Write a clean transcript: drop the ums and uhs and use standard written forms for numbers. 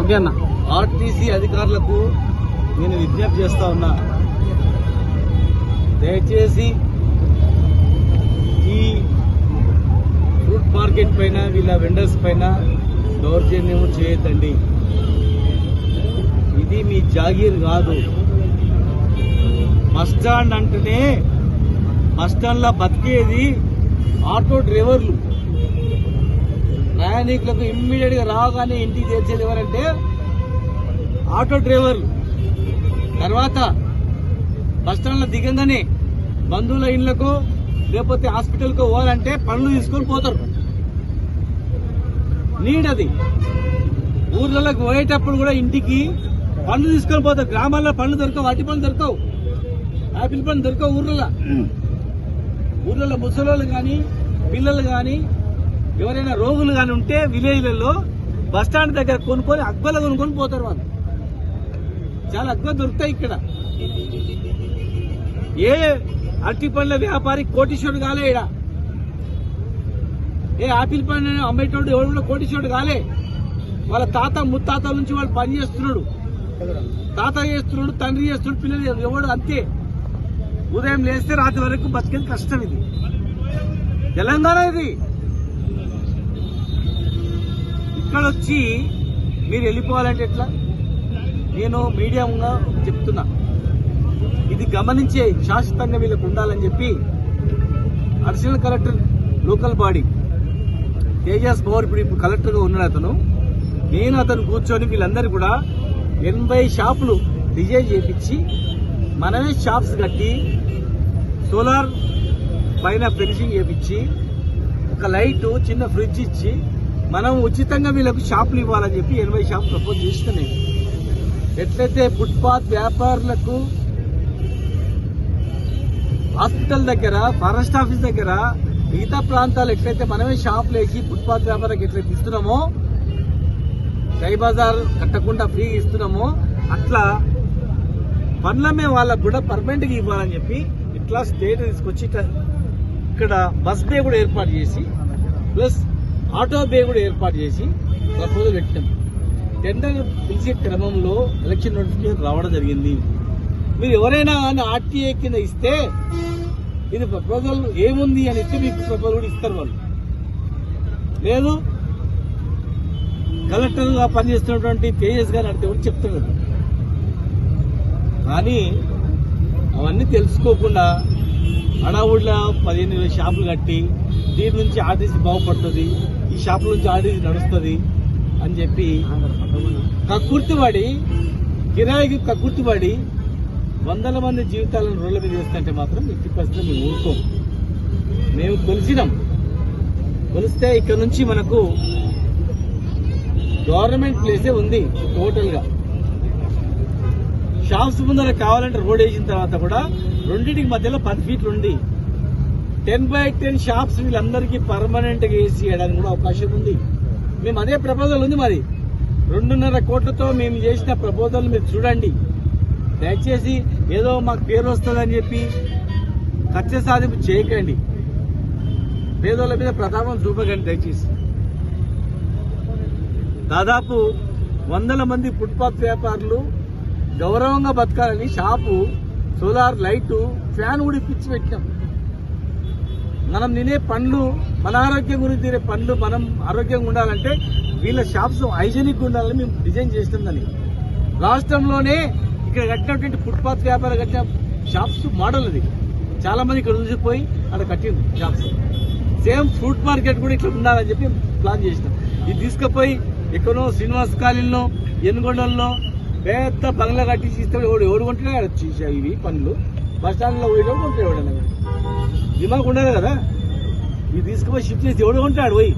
Okay అన్న. RTC అధికారులకు నేను విజ్ఞప్తి చేస్తా ఉన్నా, దయచేసి ఈ ఫ్రూట్ మార్కెట్ పైన వీళ్ళ వెండర్స్ పైన దౌర్జన్యం చేయొద్దండి. ఇది మీ జాగీర్ కాదు. బస్టాండ్ అంటేనే బస్టాండ్లో బతికేది ఆటో డ్రైవర్లు. ప్రయాణికులకు ఇమ్మీడియట్ గా రాగానే ఇంటికి చేర్చేది ఎవరంటే ఆటో డ్రైవర్లు. తర్వాత బస్టాండ్లో దిగంగానే బంధువుల ఇళ్లకు లేకపోతే హాస్పిటల్కు పోవాలంటే పనులు తీసుకొని పోతారు. నీడది. ఊర్లలోకి పోయేటప్పుడు కూడా ఇంటికి పనులు తీసుకొని పోతారు. గ్రామాల్లో పనులు దొరకవు, అట్టి పనులు దొరకవు, ఆపిల్ పనులు దొరకవు. ఊర్లలో ముసలోళ్ళు కానీ పిల్లలు కానీ ఎవరైనా రోగులు కానీ ఉంటే విలేజ్లలో బస్టాండ్ దగ్గర కొనుక్కొని అగ్బల కొనుక్కొని పోతారు. వాళ్ళు చాలా అగ్బలు దొరుకుతాయి ఇక్కడ. ఏ అరటి పండ్ల వ్యాపారి కోటీశ్వరుడు కాలే ఇక్కడ. ఏ ఆపిల్ పండు అమ్మేటోడు ఎవరు కూడా కోటీశ్వరుడు కాలే. వాళ్ళ తాత ముత్తాతల నుంచి వాళ్ళు పని చేస్తున్నాడు. తాత చేస్తున్నాడు, తండ్రి చేస్తున్నాడు, పిల్లలు ఎవడు అంతే. ఉదయం లేస్తే రాత్రి వరకు బతికేది కష్టం. ఇది తెలంగాణ. ఇది ఇక్కడ వచ్చి మీరు వెళ్ళిపోవాలంటే ఎట్లా? నేను మీడియంగా చెప్తున్నా, ఇది గమనించే శాశ్వతంగా వీళ్ళకు ఉండాలని చెప్పి additional collector local body Tejas power ఇప్పుడు కలెక్టర్గా ఉన్నాడు అతను కూర్చొని వీళ్ళందరూ కూడా 80 షాపులు డిజైన్ చేయించి మనమే షాప్స్ కట్టి సోలార్ పైన ఫినిషింగ్ చేయించి ఒక లైట్ చిన్న ఫ్రిడ్జ్ ఇచ్చి మనం ఉచితంగా వీళ్ళకు షాపులు ఇవ్వాలని చెప్పి 80 షాపులు ప్రపోజ్ చేస్తున్నాయి. ఎట్లయితే ఫుట్పాత్ వ్యాపారులకు హాస్పిటల్ దగ్గర, ఫారెస్ట్ ఆఫీస్ దగ్గర, మిగతా ప్రాంతాలు ఎట్లయితే మనమే షాపులు వేసి ఫుట్పాత్ వ్యాపారానికి ఎట్లయితే ఇస్తున్నామో, టై బజార్ కట్టకుండా ఫ్రీ ఇస్తున్నామో, అట్లా పనులమే వాళ్ళకు కూడా పర్మనెంట్ గా ఇవ్వాలని చెప్పి ఇట్లా స్టేట్ తీసుకొచ్చి ఇక్కడ బస్ బే కూడా ఏర్పాటు చేసి ప్లస్ ఆటో బే కూడా ఏర్పాటు చేసి ప్రపోజల్ పెట్టాం. టెండర్ పిలిచే క్రమంలో ఎలక్షన్ నోటిఫికేషన్ రావడం జరిగింది. మీరు ఎవరైనా ఆర్టీఏ కింద ఇస్తే ఇది ప్రపోజల్ ఏముంది అని ఇస్తే మీకు ప్రపోజల్ కూడా ఇస్తారు వాళ్ళు. లేదు కలెక్టర్ గా పనిచేస్తున్నటువంటి తేజస్ గారు అడితే కూడా చెప్తున్నారు. కానీ అవన్నీ తెలుసుకోకుండా అడావుడిలో 15 షాపులు కట్టి దీని నుంచి ఆర్టీసీ బాగుపడుతుంది, ఈ షాపుల నుంచి ఆర్టీసీ నడుస్తుంది అని చెప్పి కక్కుర్తిపడి, కిరాయికి కక్కుర్తిపడి వందల మంది జీవితాలను రోడ్ల మీద వేస్తుంటే మాత్రం 50% మేము ఊరుకోం. మేము కొలిస్తే ఇక్కడ నుంచి మనకు గవర్నమెంట్ ప్లేసే ఉంది. టోటల్ గా షాప్స్ ముందర కావాలంటే రోడ్ వేసిన తర్వాత కూడా రెండింటికి మధ్యలో 10 ఫీట్లు ఉంది. 10x10 షాప్స్ వీళ్ళందరికీ పర్మనెంట్ గా వేసి వేయడానికి కూడా అవకాశం ఉంది. మేము అదే ప్రపోజల్ ఉంది. మరి 2.5 కోట్లతో మేము చేసిన ప్రపోజల్ మీరు చూడండి. దయచేసి ఏదో మాకు పేరు వస్తుందని చెప్పి కక్ష సాధింపు చేయకండి. పేదోళ్ళ మీద ప్రతాపం చూపకండి దయచేసి. దాదాపు 100 మంది ఫుట్పాత్ వ్యాపారులు గౌరవంగా బతకాలని షాపు, సోలార్ లైటు, ఫ్యాన్ కూడా ఇప్పించి పెట్టాం. మనం తినే పండ్లు, మన ఆరోగ్యం గురించి తినే పండ్లు మనం ఆరోగ్యంగా ఉండాలంటే వీళ్ళ షాప్స్ హైజీనిక్ ఉండాలని మేము డిజైన్ చేసినాం. దాన్ని రాష్ట్రంలోనే ఇక్కడ కట్టినటువంటి ఫుట్పాత్ వ్యాపారం కట్టిన షాప్స్ మోడల్ అది. చాలా మంది ఇక్కడ చూసిపోయి అక్కడ కట్టింది షాప్స్. సేమ్ ఫ్రూట్ మార్కెట్ కూడా ఇట్లా ఉండాలని చెప్పి ప్లాన్ చేసినాం. ఇది తీసుకుపోయి ఎక్కడో శ్రీనివాస్ కాలనీలో, ఎనుగొండల్లో పెద్ద బంగ్లా కట్టించి ఇస్తే ఎవడు కొంటున్నాడు ఇవి పనులు. బస్ స్టాండ్ లో పోయడం కొంటాడు ఎవడన్నా. దిమాగ్ ఉండదు కదా. ఇది తీసుకుపోయి షిఫ్ట్ చేసి ఎవడు కొంటాడు పోయి.